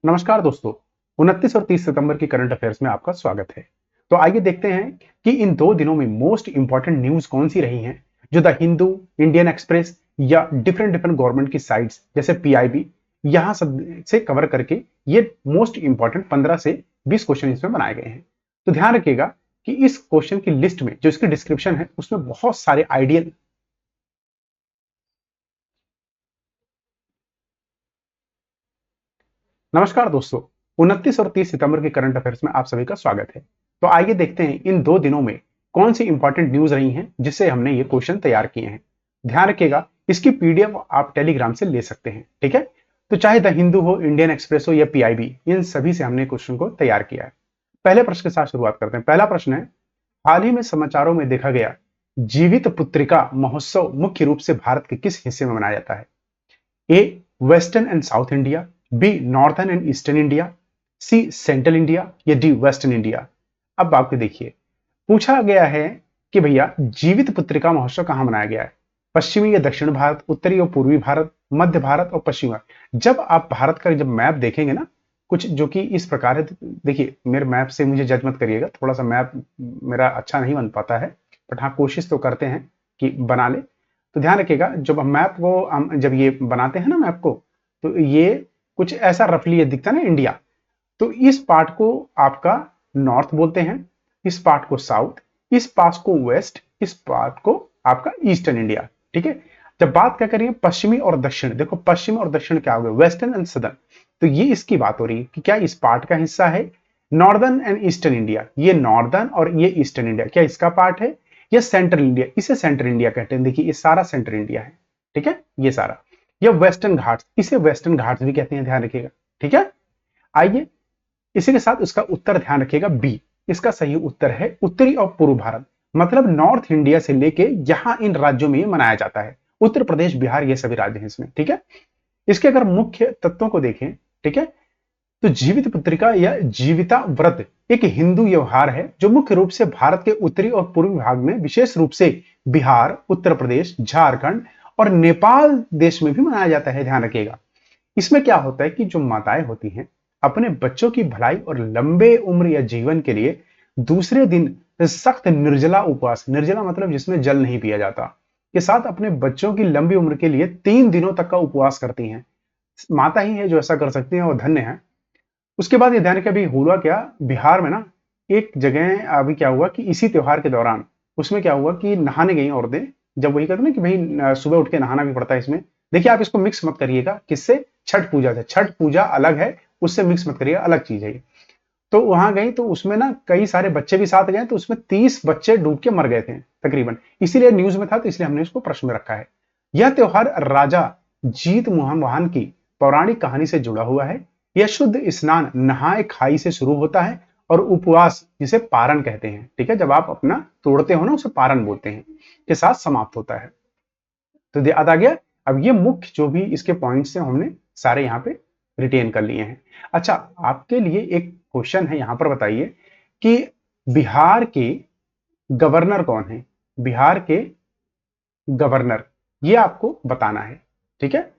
नमस्कार दोस्तों। 29 और 30 सितंबर की करंट अफेयर्स में आपका स्वागत है। तो आइए देखते हैं कि इन 2 दिनों में मोस्ट इंपॉर्टेंट न्यूज कौन सी रही हैं, जो द हिंदू, इंडियन एक्सप्रेस या डिफरेंट डिफरेंट गवर्नमेंट की साइट्स जैसे पीआईबी यहां सब से कवर करके ये मोस्ट इंपॉर्टेंट 15 से 20 क्वेश्चन इसमें बनाए गए हैं। तो ध्यान रखिएगा कि इस क्वेश्चन की लिस्ट में जो इसकी डिस्क्रिप्शन है उसमें बहुत सारे आइडियल। नमस्कार दोस्तों। 29 और 30 सितंबर के करंट अफेयर्स में आप सभी का स्वागत है। तो आइए देखते हैं इन 2 दिनों में कौन सी इंपॉर्टेंट न्यूज रही हैं जिससे हमने ये क्वेश्चन तैयार किए हैं। ध्यान रखिएगा, इसकी पीडीएफ आप टेलीग्राम से ले सकते हैं, ठीक है। तो चाहे द हिंदू हो, इंडियन एक्सप्रेस हो या पीआईबी, इन सभी से हमने क्वेश्चन को तैयार किया है। पहले प्रश्न के साथ शुरुआत करते हैं। पहला प्रश्न है, हाल ही में समाचारों में देखा गया जीवित पुत्रिका महोत्सव मुख्य रूप से भारत के किस हिस्से में मनाया जाता है? A western and south India, B northern and eastern India, C central India या डी वेस्टर्न इंडिया। अब आपको देखिए, पूछा गया है कि भैया जीवित पुत्रिका महोत्सव कहां मनाया गया है, पश्चिमी या दक्षिण भारत, उत्तरी और पूर्वी भारत, मध्य भारत और पश्चिमी भारत। जब आप भारत का जब मैप देखेंगे ना, कुछ जो कि इस प्रकार है, देखिए मेरे मैप से मुझे जज मत करिएगा, थोड़ा सा मैप मेरा अच्छा नहीं बन पाता है, बट हाँ कोशिश तो करते हैं कि बना ले। तो ध्यान रखिएगा, जब हम मैप को हम जब ये बनाते हैं ना मैप को, तो ये कुछ ऐसा रफली ये दिखता है ना इंडिया। तो इस पार्ट को आपका नॉर्थ बोलते हैं, इस पार्ट को साउथ, इस पार्ट को वेस्ट, इस पार्ट को आपका ईस्टर्न इंडिया, ठीक है। जब बात क्या करेंगे पश्चिमी और दक्षिण, देखो पश्चिम और दक्षिण क्या हो गया, वेस्टर्न एंड सदर्न। तो ये इसकी बात हो रही है कि क्या इस पार्ट का हिस्सा है नॉर्दर्न एंड ईस्टर्न इंडिया, ये नॉर्दर्न और ये ईस्टर्न इंडिया, क्या इसका पार्ट है? ये सेंट्रल इंडिया, इसे सेंट्रल इंडिया कहते हैं। देखिए ये सारा सेंट्रल इंडिया है, ठीक है, ये सारा। ये वेस्टर्न घाट्स, इसे वेस्टर्न घाट्स भी कहते हैं, ध्यान रखिएगा, ठीक है। आइए इसी के साथ उसका उत्तर ध्यान रखिएगा, बी इसका सही उत्तर है उत्तरी और पूर्व भारत, मतलब नॉर्थ इंडिया से लेके यहां इन राज्यों में मनाया जाता है। उत्तर प्रदेश, बिहार, ये सभी राज्य हैं इसमें, ठीक है। इसके अगर मुख्य तत्वों को देखें, ठीक है, तो जीवित पुत्रिका या जीविता व्रत एक हिंदू व्यवहार है जो मुख्य रूप से भारत के उत्तरी और पूर्वी भाग में, विशेष रूप से बिहार, उत्तर प्रदेश, झारखंड और नेपाल देश में भी मनाया जाता है। ध्यान रखिएगा, इसमें क्या होता है कि जो माताएं होती हैं अपने बच्चों की भलाई और लंबे उम्र या जीवन के लिए दूसरे दिन सख्त निर्जला उपवास, निर्जला मतलब जिसमें जल नहीं पिया जाता, के साथ अपने बच्चों की लंबी उम्र के लिए 3 दिनों तक का उपवास करती हैं। माता ही है जो ऐसा कर सकती है और धन्य है। उसके बाद ये ध्यान रखिए, अभी हुआ क्या बिहार में ना, एक जगह अभी क्या हुआ कि इसी त्योहार के दौरान उसमें क्या हुआ कि नहाने गई औरतें। जब वही कहते हैं ना कि भाई सुबह उठ के नहाना भी पड़ता है इसमें। देखिए आप इसको मिक्स मत करिएगा, किससे? छठ पूजा से। छठ पूजा अलग है, उससे मिक्स मत करिएगा, अलग चीज है ये। तो वहां गई तो उसमें ना कई सारे बच्चे भी साथ गए, तो उसमें 30 बच्चे डूब के मर गए थे तकरीबन। इसीलिए न्यूज में था, तो इसलिए हमने इसको प्रश्न में रखा है। यह त्योहार राजा जीत मोहन की पौराणिक कहानी से जुड़ा हुआ है। यह शुद्ध स्नान नहाए खाई से शुरू होता है और उपवास, जिसे पारण कहते हैं, ठीक है, जब आप अपना तोड़ते हो ना उसे पारण बोलते हैं, के साथ समाप्त होता है। तो याद आ गया। अब ये मुख्य जो भी इसके पॉइंट्स हैं हमने सारे यहाँ पे रिटेन कर लिए हैं। अच्छा, आपके लिए एक क्वेश्चन है यहाँ पर, बताइए कि बिहार के गवर्नर कौन है? बिहार के गवर्नर, ये आपको बताना है, ठीक है।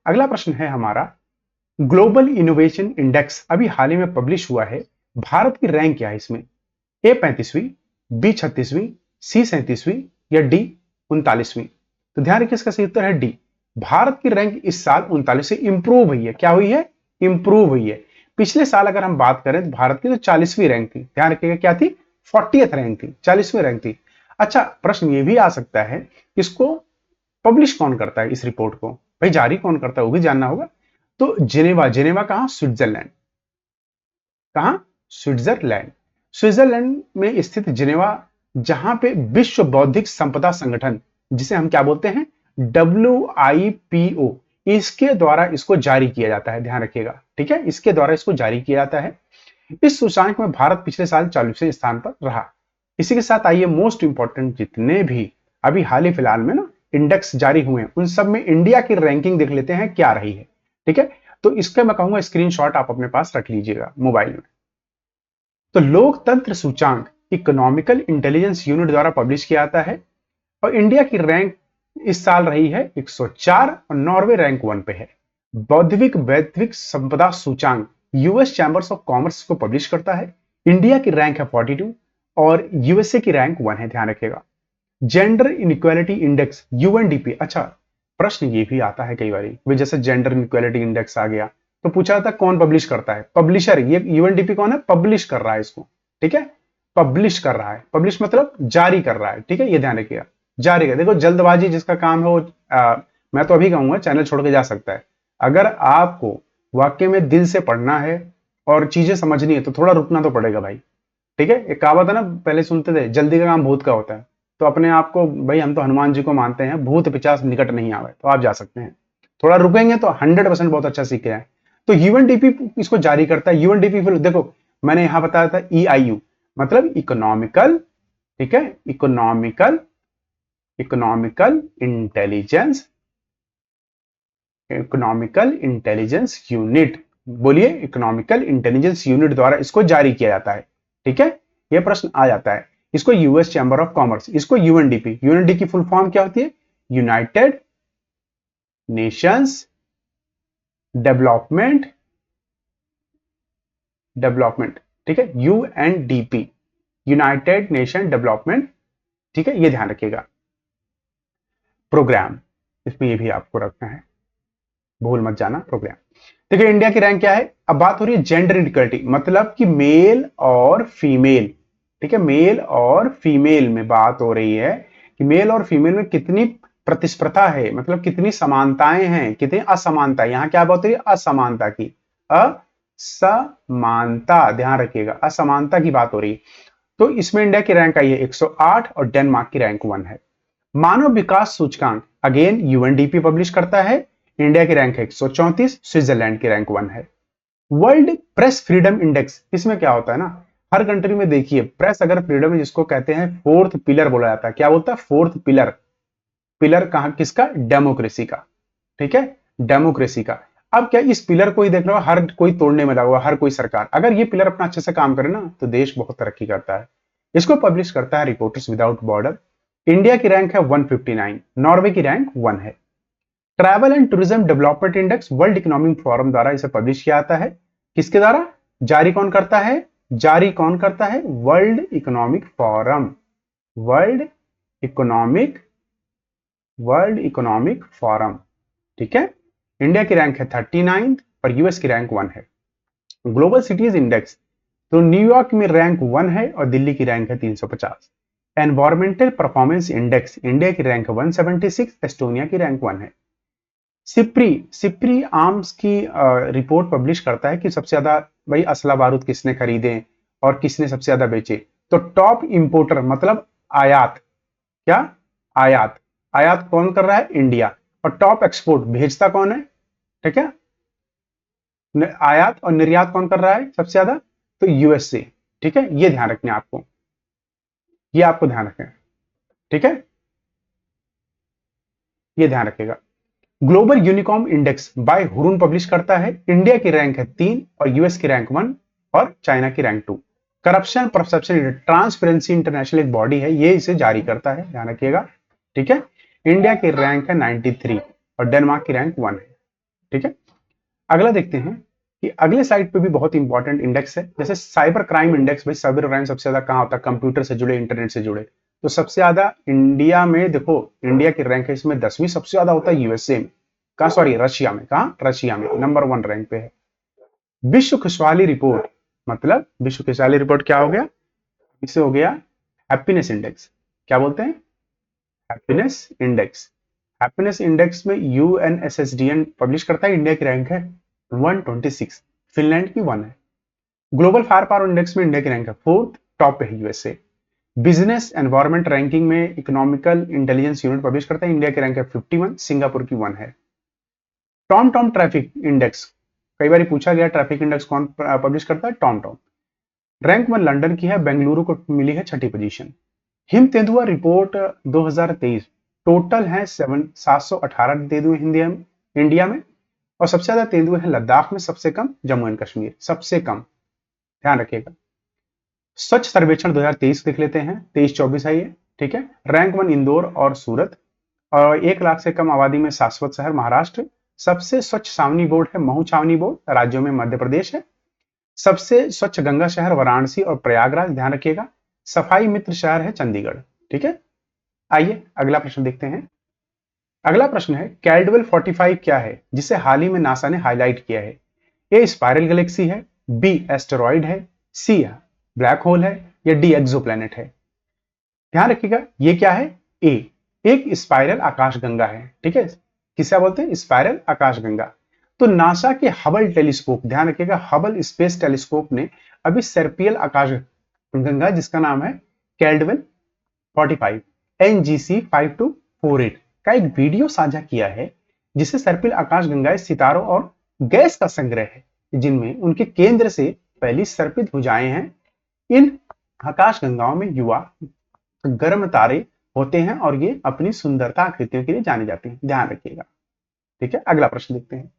अगला प्रश्न है हमारा, ग्लोबल इनोवेशन इंडेक्स अभी हाल ही में पब्लिश हुआ है, भारत की रैंक क्या है इसमें? ए 35वीं, बी 36वीं, सी 37वीं या डी 39वीं। तो ध्यान रखिए, इसका सही उत्तर है डी। भारत की रैंक इस साल 39 से इंप्रूव हुई है। क्या हुई है? इंप्रूव हुई है। पिछले साल अगर हम बात करें तो भारत की तो 40वीं रैंक थी, ध्यान रखिएगा, क्या थी? 40th रैंक थी, 40वीं रैंक थी। अच्छा, प्रश्न ये भी आ सकता है, इसको पब्लिश कौन करता है, इस रिपोर्ट को भाई जारी कौन करता है, वो भी जानना होगा। तो जिनेवा, जिनेवा कहां? स्विट्जरलैंड। कहां? स्विट्जरलैंड। स्विट्जरलैंड में स्थित जिनेवा, जहां पे विश्व बौद्धिक संपदा संगठन, जिसे हम क्या बोलते हैं? WIPO, इसके द्वारा इसको जारी किया जाता है। ध्यान रखिएगा, ठीक है, इसके द्वारा इसको जारी किया जाता है। इस सूचकांक में भारत पिछले साल 40वें स्थान पर रहा। इसी के साथ आइए मोस्ट इंपॉर्टेंट जितने भी अभी हाल ही फिलहाल में ना इंडेक्स जारी हुए हैं, उन सब में इंडिया की रैंकिंग देख लेते हैं क्या रही है, ठीक है। तो इसका मैं कहूंगा स्क्रीनशॉट आप अपने पास रख लीजिएगा मोबाइल में। तो लोकतंत्र सूचांक इकोनॉमिकल इंटेलिजेंस यूनिट द्वारा पब्लिश किया जाता है और इंडिया की रैंक इस साल रही है 104 और नॉर्वे रैंक 1 पे है। बौद्धिक वैश्विक संपदा सूचांक यूएस चैम्बर्स ऑफ कॉमर्स को पब्लिश करता है। इंडिया की रैंक है 42 और यूएसए की रैंक 1 है, ध्यान रखिएगा। जेंडर इनइक्वालिटी इंडेक्स यूएनडीपी, अच्छा प्रश्न ये भी आता है कई बार, जैसे जेंडर इनइक्वालिटी इंडेक्स आ गया तो पूछा था कौन पब्लिश करता है, पब्लिशर, ये यूएनडीपी कौन है, पब्लिश कर रहा है इसको, ठीक है, पब्लिश कर रहा है, पब्लिश मतलब जारी कर रहा है, ठीक है, ये ध्यान रखिएगा, जारी कर, देखो जल्दबाजी जिसका काम है वो मैं तो अभी कहूंगा चैनल छोड़ के जा सकता है। अगर आपको वाक्य में दिल से पढ़ना है और चीजें समझनी है तो थोड़ा रुकना तो पड़ेगा भाई, ठीक है। एक कहावत है ना, पहले सुनते थे, जल्दी का काम भूत का होता है, तो अपने आप को भाई, हम तो हनुमान जी को मानते हैं, भूत पिचास निकट नहीं आवे, तो आप जा सकते हैं, थोड़ा रुकेंगे तो 100% बहुत अच्छा सीख जाए। तो यूएनडीपी इसको जारी करता है। यूएनडीपी फिर देखो मैंने यहां बताया था ईआईयू मतलब इकोनॉमिकल, ठीक है, economical, economical intelligence, economical intelligence unit, बोलिए, इकोनॉमिकल इंटेलिजेंस यूनिट द्वारा इसको जारी किया जाता है, ठीक है, यह प्रश्न आ जाता है। इसको यूएस चैम्बर ऑफ कॉमर्स, इसको यूएनडीपी, यूएनडी की फुल फॉर्म क्या होती है, यूनाइटेड नेशंस डेवलपमेंट, डेवलपमेंट, ठीक है, यूएनडीपी, यूनाइटेड नेशन डेवलपमेंट, ठीक है, ये ध्यान रखिएगा, प्रोग्राम, इसमें ये भी आपको रखना है, भूल मत जाना, प्रोग्राम। देखिए इंडिया की रैंक क्या है, अब बात हो रही है जेंडर इक्वलिटी, मतलब कि मेल और फीमेल, ठीक है, मेल और फीमेल में बात हो रही है कि मेल और फीमेल में कितनी प्रतिस्पर्धा है, मतलब कितनी समानताएं हैं, कितनी असमानता, यहां क्या बात हो रही है, असमानता की, असमानता, ध्यान रखिएगा, असमानता की बात हो रही है। तो इसमें इंडिया की रैंक आई है 108 और डेनमार्क की रैंक 1 है। मानव विकास सूचकांक अगेन यूएनडीपी पब्लिश करता है, इंडिया की रैंक है 134, स्विट्जरलैंड की रैंक 1 है। वर्ल्ड प्रेस फ्रीडम इंडेक्स, इसमें क्या होता है ना, हर कंट्री में देखिए प्रेस अगर फ्रीडम जिसको कहते हैं फोर्थ पिलर बोला जाता है, क्या बोलता है, फोर्थ पिलर, पिलर कहां किसका, डेमोक्रेसी का, ठीक है, डेमोक्रेसी का। अब क्या इस पिलर को ही देख लो, हर कोई तोड़ने में लगा हुआ, हर कोई सरकार, अगर ये पिलर अपना अच्छे से काम करे ना तो देश बहुत तरक्की करता है। इसको पब्लिश करता है रिपोर्टर्स विदाउट बॉर्डर। इंडिया की रैंक है 159, नॉर्वे की रैंक 1 है। Travel and tourism development index world economic forum द्वारा इसे पब्लिश किया जाता है, किसके द्वारा, जारी कौन करता है, जारी कौन करता है, world economic forum, world economic, world economic forum, ठीक है। इंडिया की रैंक है 39 और यूएस की रैंक 1 है। ग्लोबल सिटीज इंडेक्स, तो न्यूयॉर्क में रैंक 1 है और दिल्ली की रैंक है 350। एनवायरमेंटल परफॉर्मेंस इंडेक्स, इंडिया की रैंक है 176, एस्टोनिया की रैंक 1 है। सिप्री, सिप्री आर्म्स की रिपोर्ट पब्लिश करता है कि सबसे ज्यादा भाई असला बारूद किसने खरीदे और किसने सबसे ज्यादा बेचे। तो टॉप इंपोर्टर मतलब आयात, क्या, आयात, आयात कौन कर रहा है, इंडिया, और टॉप एक्सपोर्ट भेजता कौन है, ठीक है, आयात और निर्यात कौन कर रहा है सबसे ज्यादा, तो यूएसए, ठीक है, ये ध्यान रखना आपको, ये आपको ध्यान रखें, ठीक है, ये ध्यान रखेगा। Global unicorn index bye Hurun publish करता है, इंडिया की रैंक है 3 और यूएस की रैंक 1 और चाइना की rank 2। Corruption perception transparency international एक बॉडी है, ये इसे जारी करता है, ध्यान रखिएगा, ठीक है। इंडिया की रैंक है 93 और डेनमार्क की रैंक 1 है, ठीक है। अगला देखते हैं कि अगले साइड पे भी बहुत इंपॉर्टेंट इंडेक्स है, जैसे साइबर क्राइम इंडेक्स, भाई साइबर क्राइम सबसे ज्यादा कहां होता है, कंप्यूटर से जुड़े, इंटरनेट से जुड़े, तो सबसे ज्यादा इंडिया में, देखो इंडिया की रैंक है इसमें 10वीं, सबसे ज्यादा होता है यूएसए में, कहा, सॉरी रशिया में, कहा, रशिया में नंबर 1 रैंक पे है। विश्व खुशहाली रिपोर्ट, मतलब विश्व खुशहाली रिपोर्ट क्या हो गया, इसे हो गया हैप्पीनेस इंडेक्स, क्या बोलते हैं, हैप्पीनेस इंडेक्स। हैप्पीनेस इंडेक्स में यूएनएसएसडीएन पब्लिश करता है, इंडिया की रैंक है 126, फिनलैंड की 1 है। ग्लोबल फायर पावर इंडेक्स में इंडिया की रैंक है 4th, टॉप पे है यूएसए। बिजनेस एनवायरमेंट रैंकिंग में इकोनॉमिकल इंटेलिजेंस यूनिट पब्लिश करता है, इंडिया की रैंक है 51, सिंगापुर की 1 है। टॉम टॉम ट्रैफिक इंडेक्स, कई बार पूछा गया ट्रैफिक इंडेक्स कौन पब्लिश करता है, टॉम टॉम, रैंक 1 लंदन की है, बेंगलुरु को मिली है 6ठी पोजीशन। हिम तेंदुआ रिपोर्ट 2023, टोटल है 718 तेंदुए इंडिया में, और सबसे ज्यादा तेंदुए हैं लद्दाख में, सबसे कम जम्मू एंड कश्मीर, सबसे कम, ध्यान रखिएगा। स्वच्छ सर्वेक्षण 2023 देख लेते हैं, 23-24 है ये, ठीक है। रैंक 1 इंदौर और सूरत, और 1 लाख से कम आबादी में शाश्वत शहर महाराष्ट्र। सबसे स्वच्छ छावनी बोर्ड है महू छावनी बोर्ड, राज्यों में मध्य प्रदेश है, सबसे स्वच्छ गंगा शहर वाराणसी और प्रयागराज, ध्यान रखिएगा। सफाई मित्र शहर है चंडीगढ़। ठीक है, आइए अगला प्रश्न देखते हैं। अगला प्रश्न है कैल्डवेल 45 क्या है जिसे हाल ही में नासा ने हाईलाइट किया है? ए स्पाइरल गैलेक्सी है, बी एस्टेरॉइड है, सी ब्लैक होल है, या डी एक्सोप्लैनेट है? ध्यान रखिएगा, ये क्या है? ए एक स्पाइरल आकाशगंगा है। ठीक है, किसे बोलते हैं? स्पाइरल आकाशगंगा। तो नासा के हबल टेलीस्कोप, ध्यान रखिएगा, हबल स्पेस टेलीस्कोप ने अभी सर्पियल आकाशगंगा जिसका नाम है कैल्डवेल 45 NGC 5248 का एक वीडियो साझा किया है, जिसे सर्पिल आकाशगंगाएं सितारों और गैस का संग्रह है, जिनमें उनके केंद्र से फैली सर्पिल भुजाएं हैं। इन आकाशगंगाओं में युवा गर्म तारे होते हैं और ये अपनी सुंदरता आकृतियों के लिए जाने जाते हैं, ध्यान रखिएगा। ठीक है, अगला प्रश्न देखते हैं।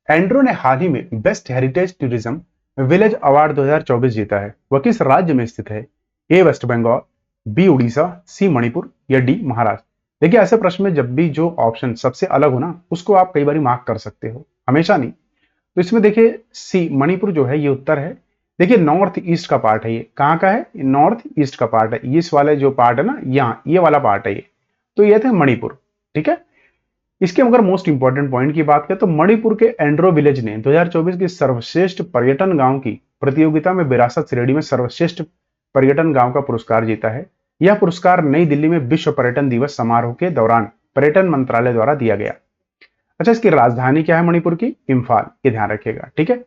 एंड्रो ने हाल ही में best heritage tourism village award 2024 जीता है। वह किस राज्य में स्थित है? ए वेस्ट बंगाल, बी उड़ीसा, सी मणिपुर, या डी महाराष्ट्र? देखिए, ऐसे प्रश्न में जब भी जो ऑप्शन सबसे अलग हो ना, उसको आप कई बार मार्क कर सकते हो, हमेशा नहीं। तो इसमें देखिए सी मणिपुर जो है ये उत्तर है। देखिए नॉर्थ ईस्ट का पार्ट है, ये कहाँ का है? नॉर्थ ईस्ट का पार्ट है, इस वाले जो पार्ट है ना, यहाँ ये वाला पार्ट है ये, तो ये थे मणिपुर। ठीक है, इसके अगर मोस्ट इंपॉर्टेंट पॉइंट की बात करें तो मणिपुर के एंड्रो विलेज ने 2024 की सर्वश्रेष्ठ पर्यटन गांव की प्रतियोगिता में विरासत श्रेणी में सर्वश्रेष्ठ पर्यटन गांव का पुरस्कार जीता है। यह पुरस्कार नई दिल्ली में विश्व पर्यटन दिवस समारोह के दौरान पर्यटन मंत्रालय द्वारा दिया गया। अच्छा, इसकी राजधानी क्या है मणिपुर की? इम्फाल, ये ध्यान रखिएगा। ठीक है,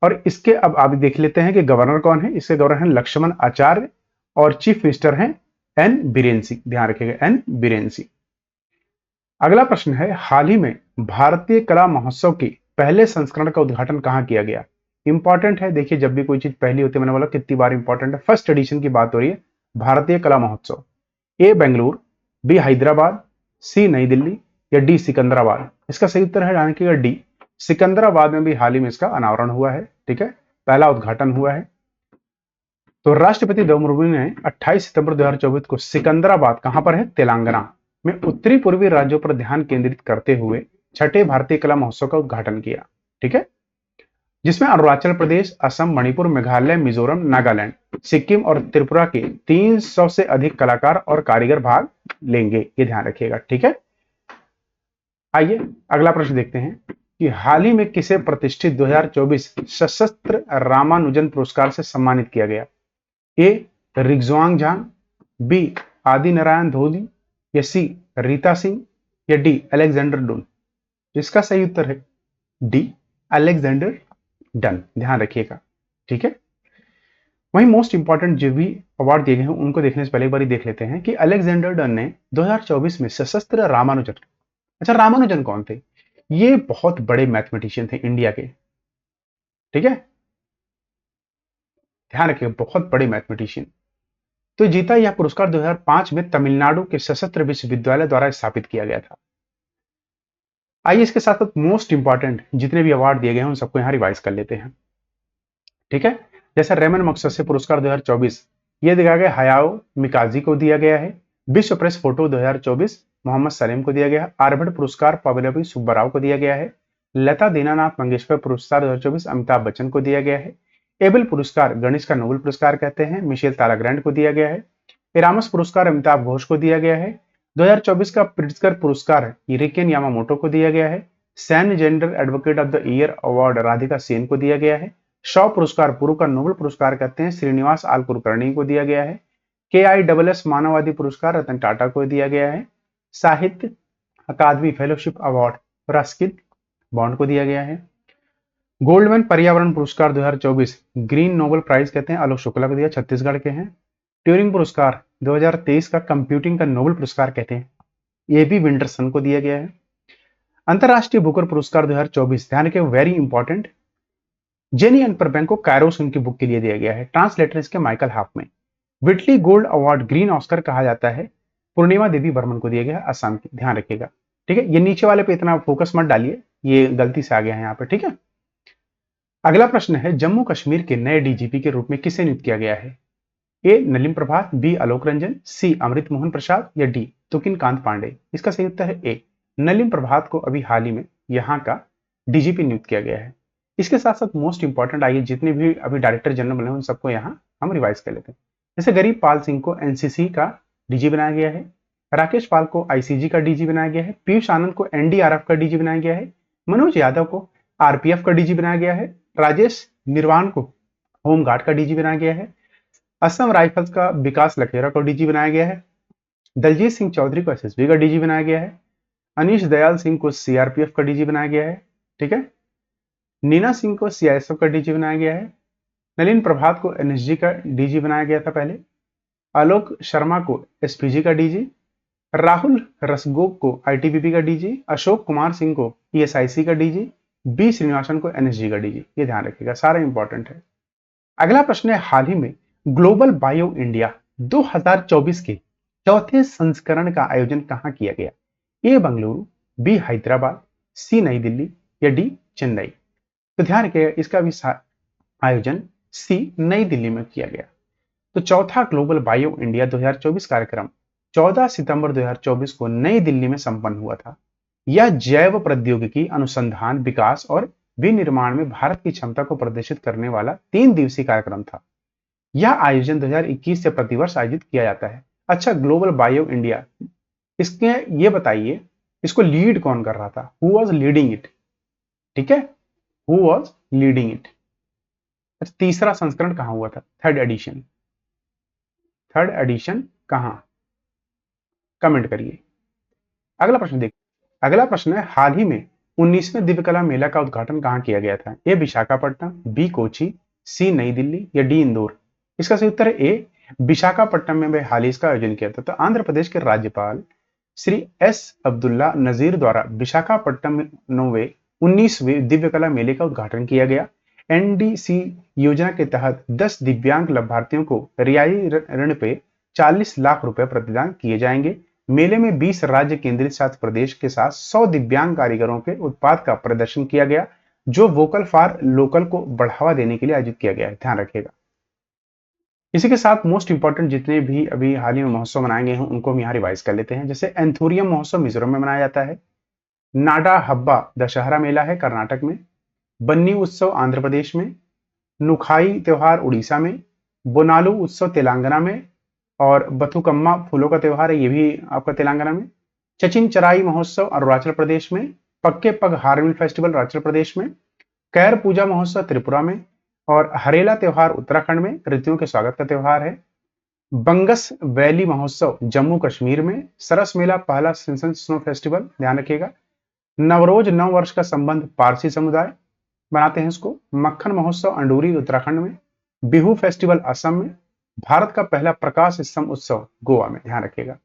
और इसके अब आप देख लेते हैं कि गवर्नर कौन है। इसके गवर्नर हैं लक्ष्मण आचार्य और चीफ मिनिस्टर हैं एन बीरेन सिंह, ध्यान रखिएगा, एन बीरेन सिंह। अगला प्रश्न है हाल ही में भारतीय कला महोत्सव के पहले संस्करण का उद्घाटन कहां किया गया? इंपॉर्टेंट है, देखिए जब भी कोई चीज पहली होती है, मैंने बोला कितनी बार इंपॉर्टेंट है, फर्स्ट एडिशन की बात हो रही है। भारतीय कला महोत्सव ए बेंगलुरु, बी हैदराबाद, सी नई दिल्ली, या डी सिकंदराबाद? इसका सही उत्तर है यानी कि डी सिकंदराबाद में भी हाल ही में इसका अनावरण हुआ है। ठीक है, पहला उद्घाटन हुआ है। तो राष्ट्रपति द्रौपदी मुर्मू ने 28 सितंबर 2024 को सिकंदराबाद, कहां पर है? तेलंगाना में उत्तरी पूर्वी राज्यों पर ध्यान केंद्रित करते हुए छठे भारतीय कला महोत्सव का उद्घाटन किया। ठीक है, जिसमें अरुणाचल प्रदेश, असम, मणिपुर, मेघालय, मिजोरम, नागालैंड, सिक्किम और त्रिपुरा के 300 से अधिक कलाकार और कारीगर भाग लेंगे, ये ध्यान रखिएगा। ठीक है, आइए अगला प्रश्न देखते हैं कि हाल ही में किसे प्रतिष्ठित 2024 सशस्त्र रामानुजन पुरस्कार से सम्मानित किया गया? ए रिगज्वांग झांग, बी आदि नारायण धोनी, या सी रीता सिंह, या डी अलेक्जेंडर डुन? इसका सही उत्तर है डी अलेक्जेंडर डन, ध्यान रखिएगा। ठीक है, वहीं मोस्ट इंपॉर्टेंट जो भी अवार्ड दिए गए हैं उनको देखने से पहले एक बार देख लेते हैं कि अलेक्जेंडर डन ने 2024 में सशस्त्र रामानुजन। अच्छा, रामानुजन कौन थे? ये बहुत बड़े मैथमेटिशियन थे इंडिया के। ठीक है, ध्यान रखिएगा, बहुत बड़े मैथमेटिशियन। तो जीता यह पुरस्कार 2005 में तमिलनाडु के सशस्त्र विश्वविद्यालय द्वारा स्थापित किया गया था। आइए इसके साथ साथ मोस्ट इंपॉर्टेंट जितने भी अवार्ड दिए गए हैं उन सबको यहां रिवाइज कर लेते हैं। ठीक है, जैसे रेमन मक्ससे पुरस्कार 2024 ये दिया गया हयाओ मिकाजी को दिया गया है। विश्व प्रेस फोटो 2024 मोहम्मद सलीम को दिया गया है। आर्यभट्ट पुरस्कार पल्लवी सुब्बाराव को दिया गया है। लता दीनानाथ मंगेशकर पुरस्कार 2024 अमिताभ बच्चन को दिया गया है। एबल पुरस्कार गणेश का नोबेल पुरस्कार कहते हैं, मिशेल तालाग्रैंड को दिया गया है। इरामस पुरस्कार अमिताभ घोष को दिया गया है। 2024 का प्रिट्जकर पुरस्कार इरिकेन यामामोटो को दिया गया है। सैन gender advocate of the year award Radhika Sen को दिया गया है। शॉ पुरस्कार पूर्व का नोबेल पुरस्कार कहते हैं, श्रीनिवास आल कुलकर्णी को दिया गया है। KISS मानववादी पुरस्कार रतन टाटा को दिया गया है। साहित्य अकादमी फेलोशिप अवार्ड रस्किन बॉन्ड को दिया गया है। गोल्डमैन पर्यावरण पुरस्कार 2024 ग्रीन नोबेल प्राइज कहते हैं, आलोक शुक्ला को दिया, छत्तीसगढ़ के हैं। ट्यूरिंग पुरस्कार 2023 का कंप्यूटिंग का नोबेल पुरस्कार कहते हैं, ये भी विंटरसन को दिया गया है। अंतरराष्ट्रीय बुकर पुरस्कार 2024 ध्यान के वेरी इंपॉर्टेंट जेनी अनपरबैंक को कायरोस उनकी बुक के लिए दिया गया है, ट्रांसलेटर इसके Michael Hopman. विटली gold award green Oscar कहा जाता है, पूर्णिमा देवी बर्मन को दिया गया असम की, ध्यान रखिएगा। ठीक है, ये नीचे वाले पे इतना फोकस मत डालिए, ये गलती से आ गया है यहाँ पे। ठीक है, अगला प्रश्न है जम्मू कश्मीर के नए DGP के रूप में किसे नियुक्त किया गया है? ए नलिन प्रभात, बी आलोक रंजन, सी अमृत मोहन प्रसाद, या डी तुकिन कांत पांडे? इसका सही उत्तर है ए नलिन प्रभात को अभी हाल ही में यहाँ का DGP नियुक्त किया गया है। इसके साथ साथ मोस्ट इंपॉर्टेंट आइए जितने भी अभी डायरेक्टर जनरल बने उन सबको यहाँ हम रिवाइज कर लेते हैं। जैसे गरीब पाल सिंह को एनसीसी का डीजी बनाया गया है, राकेश पाल को आईसीजी का डीजी बनाया गया है, पीयूष आनंद को एनडीआरएफ का डीजी बनाया गया है, मनोज यादव को आरपीएफ का डीजी बनाया गया है, राजेश निर्वाण को होमगार्ड का डीजी बनाया गया है, असम राइफल्स का विकास लखेरा को डीजी बनाया गया है, दलजीत सिंह चौधरी को एसएसबी का डीजी बनाया गया है, अनीश दयाल सिंह को सीआरपीएफ का डीजी बनाया गया है, ठीक है, नीना सिंह को सीआईएसएफ का डीजी बनाया गया है, नलिन प्रभात को एनएसजी का डीजी बनाया गया था पहले, आलोक शर्मा को एसपीजी का डीजी, राहुल रसगोप को आईटीबीपी का डीजी, अशोक कुमार सिंह को ईएसआईसी का डीजी, बी श्रीनिवासन को एनएसजी का डीजी। ये ध्यान रखिएगा, सारा इंपॉर्टेंट है। अगला प्रश्न है, हाल ही में ग्लोबल बायो इंडिया 2024 के चौथे संस्करण का आयोजन कहां किया गया? ए बंगलुरु, बी हैदराबाद, सी नई दिल्ली या डी चेन्नई। तो ध्यान रखिएगा, इसका भी आयोजन सी नई दिल्ली में किया गया। तो चौथा ग्लोबल बायो इंडिया 2024 कार्यक्रम 14 सितंबर 2024 को नई दिल्ली में संपन्न हुआ था। यह जैव प्रौद्योगिकी अनुसंधान, विकास और विनिर्माण में भारत की क्षमता को प्रदर्शित करने वाला 3 दिवसीय कार्यक्रम था। यह आयोजन 2021 से प्रतिवर्ष आयोजित किया जाता है। अच्छा, ग्लोबल बायो इंडिया, इसके ये बताइए इसको लीड कौन कर रहा था? Who was leading it? ठीक है, हु वॉज लीडिंग इट। अच्छा, तीसरा संस्करण कहां हुआ था? थर्ड एडिशन कहां? कमेंट करिए। अगला प्रश्न देखिए। अगला प्रश्न है, हाल ही में 19वें दिव्यकला मेला का उद्घाटन कहां किया गया था? ए विशाखापट्टनम, बी कोची, सी नई दिल्ली या डी इंदौर। इसका सही उत्तर है ए विशाखापट्टनम में हाल ही इसका आयोजन किया था। तो आंध्र प्रदेश के राज्यपाल श्री एस अब्दुल्ला नजीर द्वारा विशाखापट्टनम में 19वें दिव्यकला मेले का उद्घाटन किया गया। एनडीसी योजना के तहत 10 दिव्यांग लाभार्थियों को रियायती ऋण पे 40 लाख रुपए प्रदान किए जाएंगे। मेले में 20 राज्य केंद्रित शासित प्रदेश के साथ 100 दिव्यांग कारीगरों के उत्पाद का प्रदर्शन किया गया, जो वोकल फॉर लोकल को बढ़ावा देने के लिए आयोजित किया गया है। ध्यान रखिएगा। इसी के साथ मोस्ट इंपॉर्टेंट जितने भी अभी हाल ही में महोत्सव मनाए गए हैं उनको हम यहाँ रिवाइज कर लेते हैं। जैसे एंथोरियम महोत्सव मिजोरम में मनाया जाता है, नाडा हब्बा दशहरा मेला है कर्नाटक में, बन्नी उत्सव आंध्र प्रदेश में, नुखाई त्योहार उड़ीसा में, बोनालू उत्सव तेलंगाना में, और बथुकम्मा फूलों का त्योहार है, ये भी आपका तेलंगाना में, चचिन चराई महोत्सव अरुणाचल प्रदेश में, पक्के पग हार्नबिल फेस्टिवल अरुणाचल प्रदेश में, कैर पूजा महोत्सव त्रिपुरा में, और हरेला त्योहार उत्तराखंड में ऋतुओं के स्वागत का त्योहार है, बंगस वैली महोत्सव जम्मू कश्मीर में, सरस मेला पहला सेंसन स्नो फेस्टिवल, ध्यान रखिएगा, नवरोज नव वर्ष का संबंध पारसी समुदाय बनाते हैं इसको, मक्खन महोत्सव अंडूरी उत्तराखंड में, बिहू फेस्टिवल असम में, भारत का पहला प्रकाश स्तंभ उत्सव गोवा में। ध्यान रखिएगा।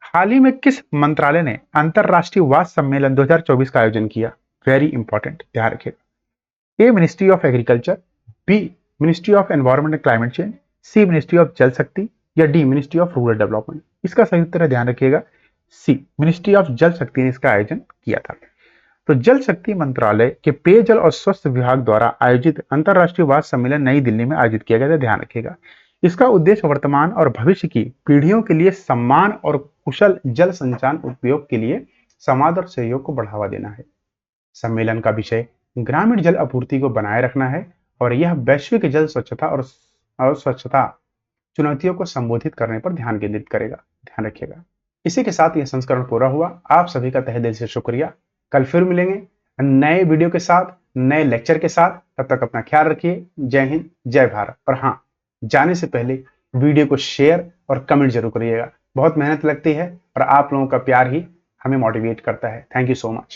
हाल ही में किस मंत्रालय ने अंतरराष्ट्रीय वाद सम्मेलन 2024 का आयोजन किया? वेरी इंपॉर्टेंट, ध्यान रखिएगा। A ministry of agriculture, B ministry of environment and climate change, C ministry of Jal Shakti या D ministry of rural development. इसका सही उत्तर है, ध्यान रखिएगा, सी मिनिस्ट्री ऑफ जल शक्ति ने इसका आयोजन किया था। तो जल शक्ति मंत्रालय के पेयजल और स्वच्छ विभाग द्वारा आयोजित अंतरराष्ट्रीय वाद सम्मेलन नई दिल्ली में आयोजित किया गया था। ध्यान रखिएगा। इसका उद्देश्य वर्तमान और भविष्य की पीढ़ियों के लिए सम्मान और कुशल जल संचालन उपयोग के लिए संवाद और सहयोग को बढ़ावा देना है। सम्मेलन का विषय ग्रामीण जल आपूर्ति को बनाए रखना है और यह वैश्विक जल स्वच्छता और स्वच्छता चुनौतियों को संबोधित करने पर ध्यान केंद्रित करेगा। ध्यान रखिएगा। इसी के साथ यह संस्करण पूरा हुआ। आप सभी का तहे दिल से शुक्रिया। कल फिर मिलेंगे नए वीडियो के साथ, नए लेक्चर के साथ। तब तक अपना ख्याल रखिए। जय हिंद, जय भारत। और हाँ, जाने से पहले वीडियो को शेयर और कमेंट जरूर करिएगा। बहुत मेहनत लगती है और आप लोगों का प्यार ही हमें मोटिवेट करता है। Thank you so much.